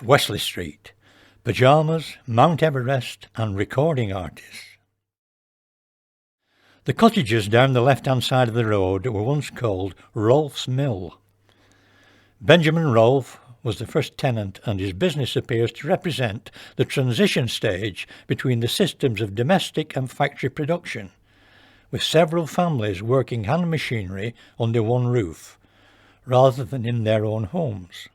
Wesley Street, pyjamas, Mount Everest and recording artists. The cottages down the left-hand side of the road were once called Rolfe's Mill. Benjamin Rolfe was the first tenant, and his business appears to represent the transition stage between the systems of domestic and factory production, with several families working hand machinery under one roof, rather than in their own homes.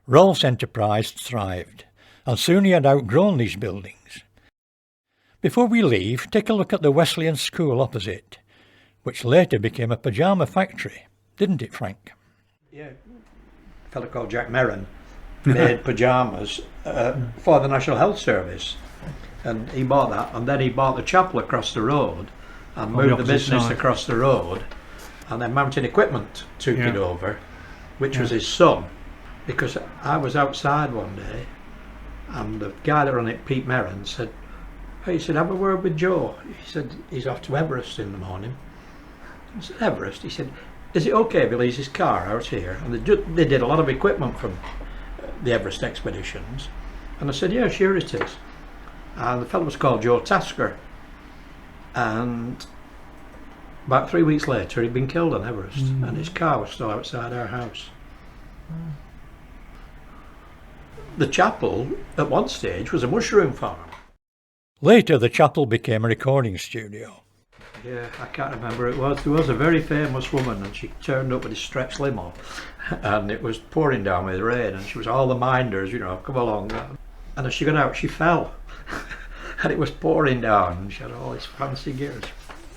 Rolfe's enterprise thrived, and soon he had outgrown these buildings. Before we leave, take a look at the Wesleyan School opposite, which later became a pyjama factory, didn't it, Frank? Yeah, a fellow called Jack Merron made pyjamas for the National Health Service, and he bought that, and then he bought the chapel across the road and moved the business across the road, and then Mountain Equipment took it over, which was his son, because I was outside one day and the guy that ran it, Pete Merron, said, "Hey," he said, "have a word with Joe." He said, "He's off to Everest in the morning." I said, "Everest?" He said, "Is it okay if he leaves his car out here?" And they did a lot of equipment from the Everest expeditions. And I said, "Yeah, sure it is." And the fellow was called Joe Tasker. And about 3 weeks later, he'd been killed on Everest, and his car was still outside our house. The chapel, at one stage, was a mushroom farm. Later, the chapel became a recording studio. Yeah, I can't remember who it was. There was a very famous woman, and she turned up with a stretch limo, and it was pouring down with rain, and she was all the minders, come along. And as she got out, she fell, and it was pouring down, and she had all this fancy gear,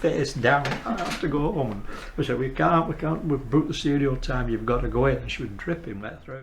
face down. "I have to go home." And we said, we can't, we've booked the studio time, you've got to go in. And she was dripping wet through.